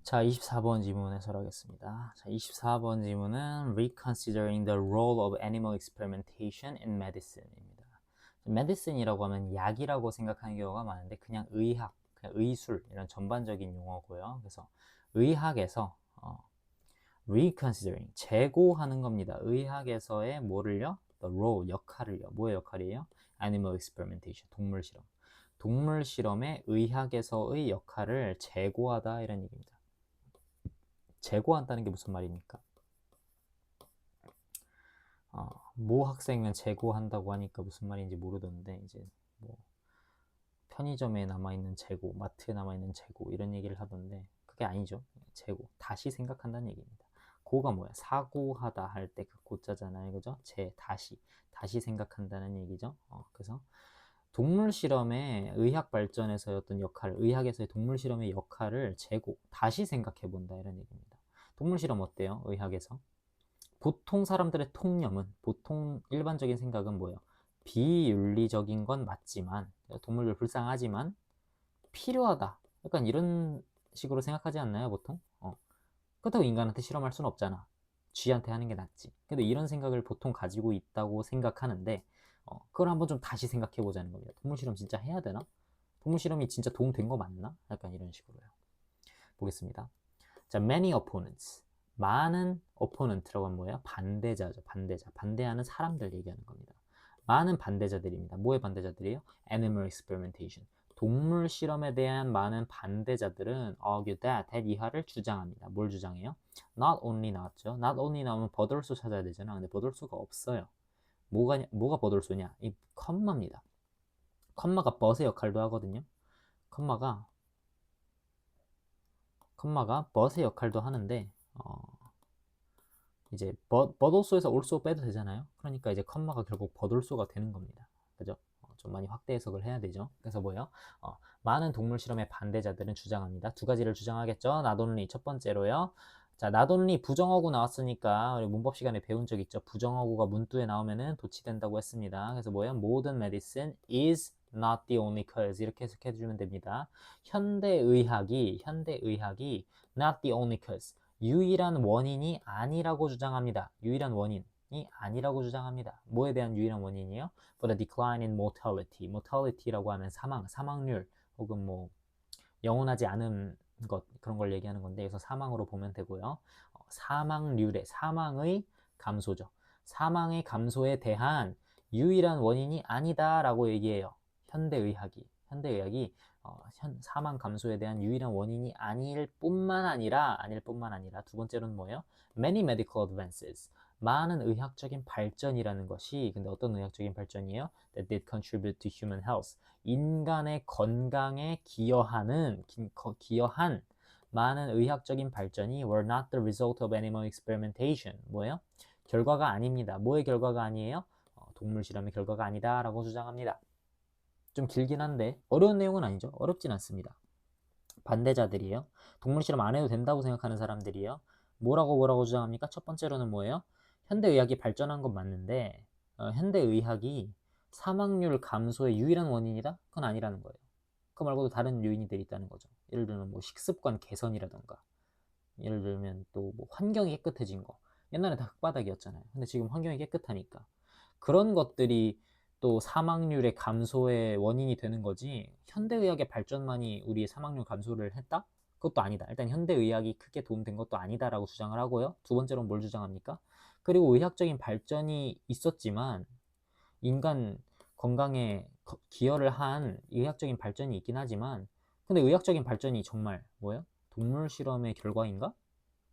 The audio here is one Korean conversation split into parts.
자, 24번 지문 해설하겠습니다. 자, 24번 지문은 Reconsidering the role of animal experimentation in medicine입니다. medicine이라고 하면 약이라고 생각하는 경우가 많은데 그냥 의학, 그냥 의술 이런 전반적인 용어고요. 그래서 의학에서 reconsidering, 재고하는 겁니다. 의학에서의 뭐를요? The role, 역할을요. 뭐의 역할이에요? Animal experimentation, 동물 실험. 동물 실험의 의학에서의 역할을 재고하다 이런 얘기입니다. 재고한다는 게 무슨 말입니까? 모 학생은 재고한다고 하니까 무슨 말인지 모르던데 이제 뭐 편의점에 남아있는 재고, 마트에 남아있는 재고 이런 얘기를 하던데 그게 아니죠. 재고, 다시 생각한다는 얘기입니다. 고가 뭐야? 사고하다 할 때 그 고자잖아요. 그죠? 다시 생각한다는 얘기죠. 그래서 동물 실험의 의학 발전에서의 어떤 역할, 의학에서의 동물 실험의 역할을 재고, 다시 생각해 본다 이런 얘기입니다. 동물 실험 어때요? 의학에서? 보통 사람들의 통념은, 보통 일반적인 생각은 뭐예요? 비윤리적인 건 맞지만, 동물들 불쌍하지만 필요하다. 약간 이런 식으로 생각하지 않나요, 보통? 그렇다고 인간한테 실험할 수는 없잖아. 쥐한테 하는 게 낫지. 근데 이런 생각을 보통 가지고 있다고 생각하는데, 그걸 한번 좀 다시 생각해 보자는 겁니다. 동물 실험 진짜 해야 되나? 동물 실험이 진짜 도움 된 거 맞나? 약간 이런 식으로요. 보겠습니다. 자, many opponents. 많은 opponent라고 하면 뭐예요? 반대자죠. 반대자. 반대하는 사람들 얘기하는 겁니다. 많은 반대자들입니다. 뭐의 반대자들이에요? Animal experimentation. 동물 실험에 대한 많은 반대자들은 argue that 이하를 주장합니다. 뭘 주장해요? Not only 나왔죠. Not only 나오면 버들소 찾아야 되잖아. 근데 버들소가 없어요. 뭐가 버들소냐? 이 컴마입니다. 컴마가 but의 역할도 하거든요. 컴마가 but의 역할도 하는데 이제 버돌소에서 올소 빼도 되잖아요. 그러니까 이제 컴마가 결국 버돌소가 되는 겁니다. 그죠? 좀 많이 확대 해석을 해야 되죠. 그래서 뭐예요? 많은 동물 실험의 반대자들은 주장합니다. 두 가지를 주장하겠죠. 나돈리 첫 번째로요. 자, 나돈리 부정어구 나왔으니까 우리 문법 시간에 배운 적 있죠. 부정어구가 문두에 나오면은 도치된다고 했습니다. 그래서 뭐예요? Modern medicine is not the only cause 이렇게 해석해 주면 됩니다. 현대의학이 not the only cause 유일한 원인이 아니라고 주장합니다. 유일한 원인이 아니라고 주장합니다. 뭐에 대한 유일한 원인이요? For the decline in mortality. mortality라고 하면 사망률 혹은 뭐 영원하지 않은 것 그런 걸 얘기하는 건데 그래서 사망으로 보면 되고요. 사망의 감소죠. 사망의 감소에 대한 유일한 원인이 아니다라고 얘기해요. 현대의학이 사망 감소에 대한 유일한 원인이 아닐 뿐만 아니라 두 번째로는 뭐예요? Many medical advances. 많은 의학적인 발전이라는 것이 근데 어떤 의학적인 발전이에요? That did contribute to human health. 인간의 건강에 기여한 많은 의학적인 발전이 were not the result of animal experimentation. 뭐예요? 결과가 아닙니다. 뭐의 결과가 아니에요? 동물 실험의 결과가 아니다라고 주장합니다. 좀 길긴 한데 어려운 내용은 아니죠. 어렵진 않습니다. 반대자들이에요. 동물 실험 안 해도 된다고 생각하는 사람들이에요. 뭐라고 주장합니까? 첫 번째로는 뭐예요? 현대의학이 발전한 건 맞는데 현대의학이 사망률 감소의 유일한 원인이다? 그건 아니라는 거예요. 그 말고도 다른 요인들이 있다는 거죠. 예를 들면 뭐 식습관 개선이라던가 예를 들면 또 뭐 환경이 깨끗해진 거. 옛날에 다 흙바닥이었잖아요. 근데 지금 환경이 깨끗하니까 그런 것들이 또 사망률의 감소의 원인이 되는 거지 현대의학의 발전만이 우리의 사망률 감소를 했다? 그것도 아니다. 일단 현대의학이 크게 도움된 것도 아니다라고 주장을 하고요. 두 번째로는 뭘 주장합니까? 그리고 의학적인 발전이 있었지만 인간 건강에 기여를 한 의학적인 발전이 있긴 하지만 근데 의학적인 발전이 정말 뭐예요? 동물 실험의 결과인가?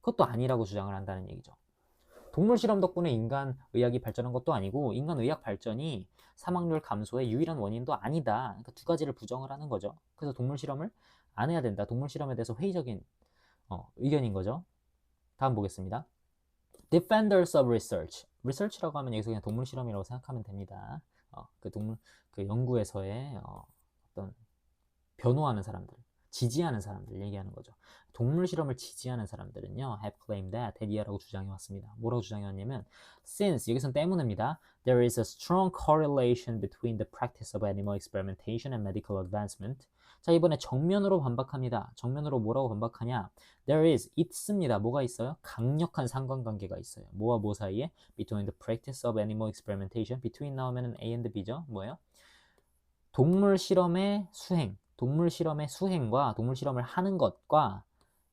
그것도 아니라고 주장을 한다는 얘기죠. 동물 실험 덕분에 인간 의학이 발전한 것도 아니고 인간 의학 발전이 사망률 감소의 유일한 원인도 아니다. 그러니까 두 가지를 부정을 하는 거죠. 그래서 동물 실험을 안 해야 된다. 동물 실험에 대해서 회의적인 의견인 거죠. 다음 보겠습니다. Defenders of Research. Research라고 하면 여기서 그냥 동물 실험이라고 생각하면 됩니다. 그 연구에서의 어떤 변호하는 사람들, 지지하는 사람들 얘기하는 거죠. 동물 실험을 지지하는 사람들은요, have claimed that 이하라고 주장해 왔습니다. 뭐라고 주장해 왔냐면, since 여기선 때문입니다. There is a strong correlation between the practice of animal experimentation and medical advancement. 자, 이번에 정면으로 반박합니다. 정면으로 뭐라고 반박하냐? There is, 있습니다. 뭐가 있어요? 강력한 상관관계가 있어요. 뭐와 뭐 사이에? Between the practice of animal experimentation. between 나오면 A and B죠. 뭐예요? 동물 실험의 수행, 동물 실험의 수행과 동물 실험을 하는 것과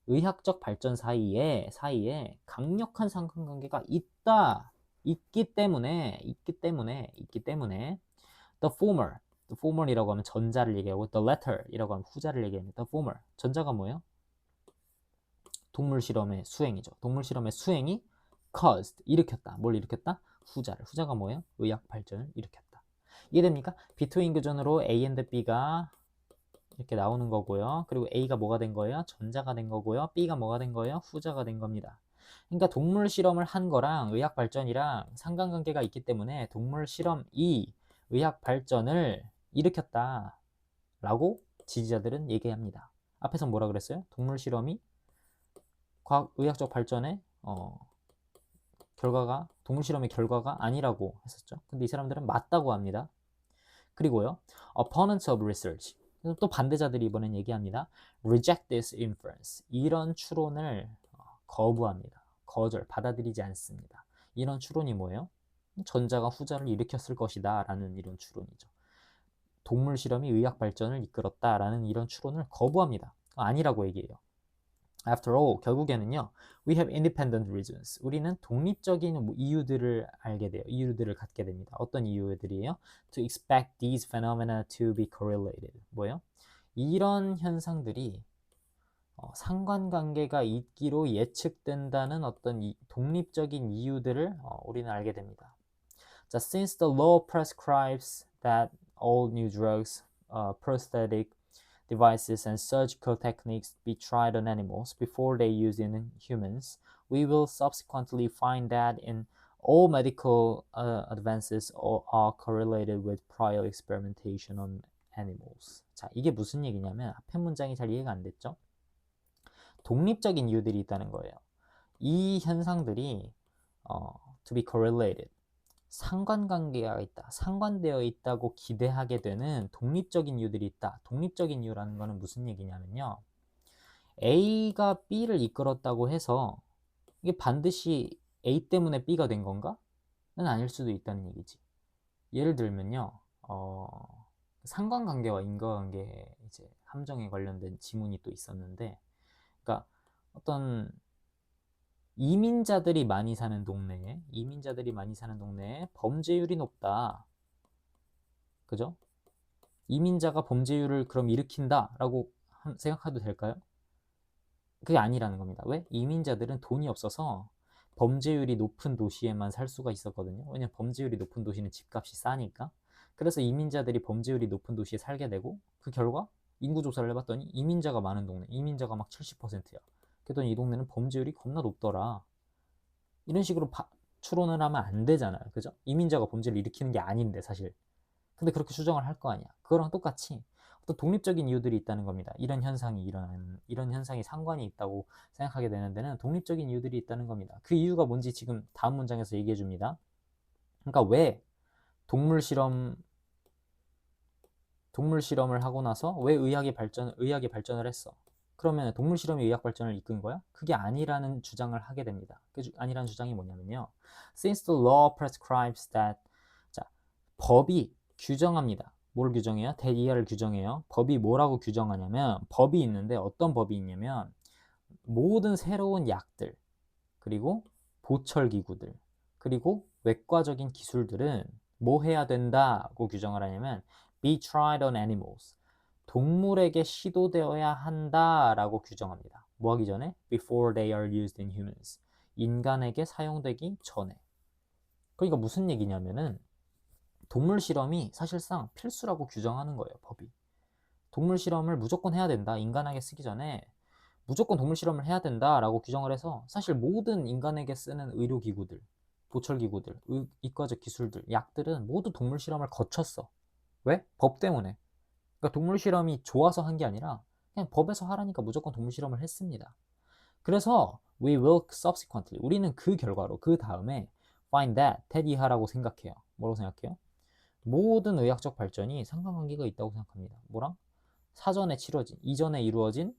의학적 발전 사이에 강력한 상관관계가 있기 때문에 the former이라고 하면 전자를 얘기하고 the latter이라고 하면 후자를 얘기합니다. the former 전자가 뭐예요? 동물 실험의 수행이죠. 동물 실험의 수행이 caused 일으켰다. 뭘 일으켰다? 후자가 뭐예요? 의학 발전을 일으켰다. 이해됩니까? between 규전으로 A and B가 이렇게 나오는 거고요. 그리고 A가 뭐가 된 거예요? 전자가 된 거고요. B가 뭐가 된 거예요? 후자가 된 겁니다. 그러니까 동물 실험을 한 거랑 의학 발전이랑 상관관계가 있기 때문에 동물 실험이 의학 발전을 일으켰다 라고 지지자들은 얘기합니다. 앞에서 뭐라 그랬어요? 동물 실험이 의학적 발전의 결과가 동물 실험의 결과가 아니라고 했었죠. 근데 이 사람들은 맞다고 합니다. 그리고요, opponents of research 또 반대자들이 이번엔 얘기합니다. reject this inference 이런 추론을 거부합니다. 받아들이지 않습니다. 이런 추론이 뭐예요? 전자가 후자를 일으켰을 것이다 라는 이런 추론이죠. 동물 실험이 의학 발전을 이끌었다 라는 이런 추론을 거부합니다. 아니라고 얘기해요. After all, 결국에는요, we have independent reasons. 우리는 독립적인 이유들을 알게 돼요. 이유들을 갖게 됩니다. 어떤 이유들이에요? To expect these phenomena to be correlated. 뭐예요? 이런 현상들이 상관관계가 있기로 예측된다는 어떤 독립적인 이유들을 우리는 알게 됩니다. 자, since the law prescribes that all new drugs, prosthetic devices and surgical techniques be tried on animals before they used in humans, we will subsequently find that in all medical advances are correlated with prior experimentation on animals. 자, 이게 무슨 얘기냐면 앞에 문장이 잘 이해가 안 됐죠? 독립적인 이유들이 있다는 거예요. 이 현상들이 to be correlated 상관관계가 있다, 상관되어 있다고 기대하게 되는 독립적인 이유들이 있다. 독립적인 이유라는 거는 무슨 얘기냐면요. A가 B를 이끌었다고 해서 이게 반드시 A 때문에 B가 된 건가? 는 아닐 수도 있다는 얘기지. 예를 들면요. 상관관계와 인과관계 이제 함정에 관련된 지문이 또 있었는데, 그러니까 어떤 이민자들이 많이 사는 동네에 범죄율이 높다. 그죠? 이민자가 범죄율을 그럼 일으킨다라고 생각해도 될까요? 그게 아니라는 겁니다. 왜? 이민자들은 돈이 없어서 범죄율이 높은 도시에만 살 수가 있었거든요. 왜냐면 범죄율이 높은 도시는 집값이 싸니까. 그래서 이민자들이 범죄율이 높은 도시에 살게 되고 그 결과 인구조사를 해봤더니 이민자가 많은 동네, 이민자가 막 70%야. 그랬더니 이 동네는 범죄율이 겁나 높더라. 이런 식으로 추론을 하면 안 되잖아요. 그죠? 이민자가 범죄를 일으키는 게 아닌데 사실. 근데 그렇게 추정을 할 거 아니야. 그거랑 똑같이 어떤 독립적인 이유들이 있다는 겁니다. 이런 현상이 상관이 있다고 생각하게 되는 데는 독립적인 이유들이 있다는 겁니다. 그 이유가 뭔지 지금 다음 문장에서 얘기해 줍니다. 그러니까 왜 동물 실험을 하고 나서 왜 의학이 발전을 했어? 그러면 동물 실험이 의학 발전을 이끈 거야? 그게 아니라는 주장을 하게 됩니다. 아니라는 주장이 뭐냐면요. Since the law prescribes that 자, 법이 규정합니다. 뭘 규정해요? 대이하를 규정해요. 법이 뭐라고 규정하냐면 법이 있는데 어떤 법이 있냐면 모든 새로운 약들 그리고 보철기구들 그리고 외과적인 기술들은 뭐 해야 된다고 규정을 하냐면 be tried on animals 동물에게 시도되어야 한다라고 규정합니다. 뭐 하기 전에? Before they are used in humans. 인간에게 사용되기 전에. 그러니까 무슨 얘기냐면은 동물 실험이 사실상 필수라고 규정하는 거예요, 법이. 동물 실험을 무조건 해야 된다. 인간에게 쓰기 전에 무조건 동물 실험을 해야 된다라고 규정을 해서 사실 모든 인간에게 쓰는 의료기구들, 보철기구들, 이과적 기술들, 약들은 모두 동물 실험을 거쳤어. 왜? 법 때문에. 그러니까 동물 실험이 좋아서 한 게 아니라 그냥 법에서 하라니까 무조건 동물 실험을 했습니다. 그래서 we will subsequently 우리는 그 결과로 그 다음에 find that 이하라고 생각해요. 뭐라고 생각해요? 모든 의학적 발전이 상관관계가 있다고 생각합니다. 뭐랑? 이전에 이루어진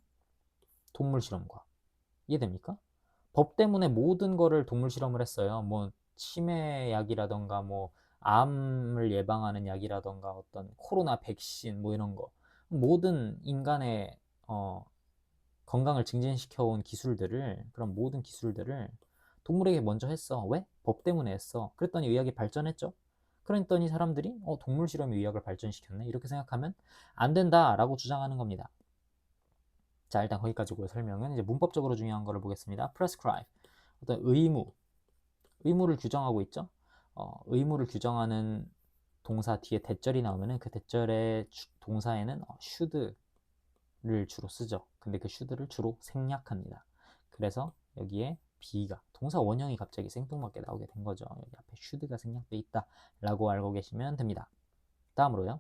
동물 실험과. 이해됩니까? 법 때문에 모든 거를 동물 실험을 했어요. 뭐 치매 약이라던가 뭐 암을 예방하는 약이라던가 어떤 코로나 백신 뭐 이런 거. 모든 인간의 건강을 증진시켜 온 그런 모든 기술들을 동물에게 먼저 했어. 왜? 법 때문에 했어. 그랬더니 의학이 발전했죠. 그랬더니 사람들이 동물 실험이 의학을 발전시켰네. 이렇게 생각하면 안 된다라고 주장하는 겁니다. 자, 일단 거기까지고요. 설명은 이제 문법적으로 중요한 거를 보겠습니다. prescribe. 어떤 의무를 규정하고 있죠. 의무를 규정하는 동사 뒤에 대절이 나오면은 그 대절의 동사에는 should를 주로 쓰죠. 근데 그 should를 주로 생략합니다. 그래서 여기에 be가 동사 원형이 갑자기 생뚱맞게 나오게 된 거죠. 여기 앞에 should가 생략돼 있다라고 알고 계시면 됩니다. 다음으로요.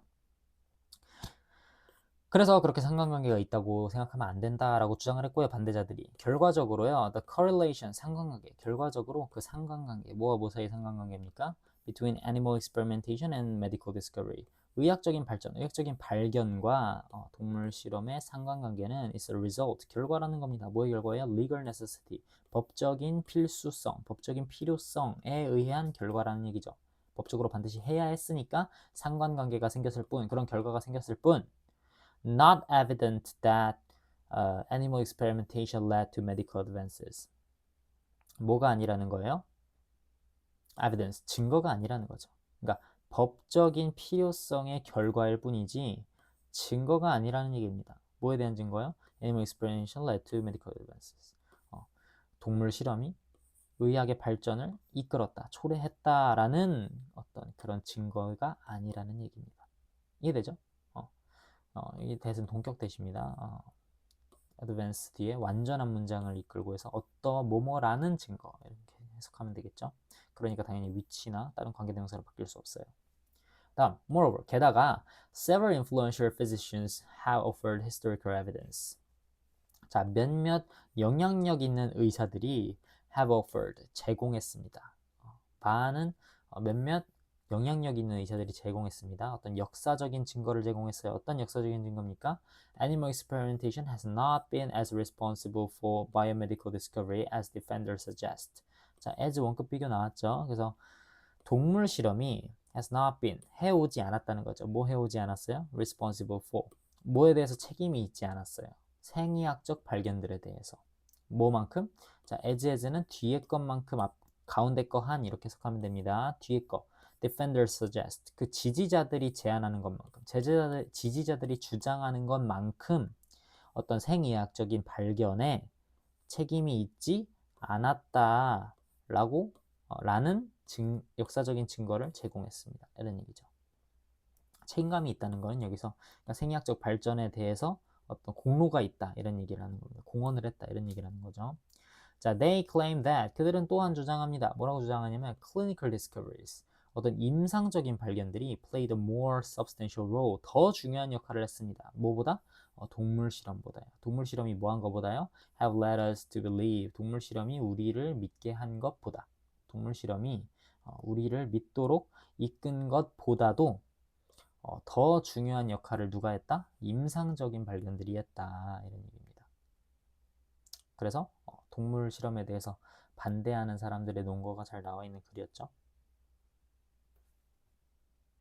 그래서 그렇게 상관관계가 있다고 생각하면 안 된다라고 주장을 했고요. 반대자들이. 결과적으로요. The correlation, 상관관계. 결과적으로 그 상관관계. 뭐와 뭐 사이의 상관관계입니까? Between animal experimentation and medical discovery. 의학적인 발전, 의학적인 발견과 동물 실험의 상관관계는 is a result, 결과라는 겁니다. 뭐의 결과예요? Legal necessity, 법적인 필수성, 법적인 필요성에 의한 결과라는 얘기죠. 법적으로 반드시 해야 했으니까 상관관계가 생겼을 뿐, 그런 결과가 생겼을 뿐, not evident that animal experimentation led to medical advances. 뭐가 아니라는 거예요? evidence, 증거가 아니라는 거죠. 그러니까 법적인 필요성의 결과일 뿐이지 증거가 아니라는 얘기입니다. 뭐에 대한 증거요? Animal experimentation led to medical advances. 동물 실험이 의학의 발전을 이끌었다, 초래했다라는 어떤 그런 증거가 아니라는 얘기입니다. 이해되죠? 이 대신 동격 대시입니다. advance 뒤에 완전한 문장을 이끌고 해서 뭐뭐라는 증거 이렇게 해석하면 되겠죠. 그러니까 당연히 which나 다른 관계대명사로 바뀔 수 없어요. 다음, moreover, 게다가 several influential physicians have offered historical evidence. 자, 몇몇 영향력 있는 의사들이 have offered, 제공했습니다. 바는 몇몇 영향력 있는 의사들이 제공했습니다. 어떤 역사적인 증거를 제공했어요. 어떤 역사적인 증거입니까? Animal experimentation has not been as responsible for biomedical discovery as defenders suggest. 자, as 원급 비교 나왔죠. 그래서 동물 실험이 has not been, 해오지 않았다는 거죠. 뭐 해오지 않았어요? responsible for, 뭐에 대해서 책임이 있지 않았어요. 생의학적 발견들에 대해서. 뭐만큼? 자, as는 뒤에 것만큼 가운데 거 한 이렇게 해석하면 됩니다. 뒤에 거. defenders suggest, 그 지지자들이 제안하는 것만큼, 지지자들이 주장하는 것만큼 어떤 생의학적인 발견에 책임이 있지 않았다라고 라는 역사적인 증거를 제공했습니다. 이런 얘기죠. 책임감이 있다는 것은 여기서 생의학적 발전에 대해서 어떤 공로가 있다 이런 얘기를 하는 겁니다. 공헌을 했다 이런 얘기를 하는 거죠. 자, they claim that, 그들은 또한 주장합니다. 뭐라고 주장하냐면 clinical discoveries, 어떤 임상적인 발견들이 played a more substantial role, 더 중요한 역할을 했습니다. 뭐보다? 동물 실험보다요. 동물 실험이 뭐한 것보다요? have led us to believe, 동물 실험이 우리를 믿게 한 것보다, 동물 실험이 우리를 믿도록 이끈 것보다도 더 중요한 역할을 누가 했다? 임상적인 발견들이 했다 이런 얘기입니다. 그래서 동물 실험에 대해서 반대하는 사람들의 논거가 잘 나와 있는 글이었죠.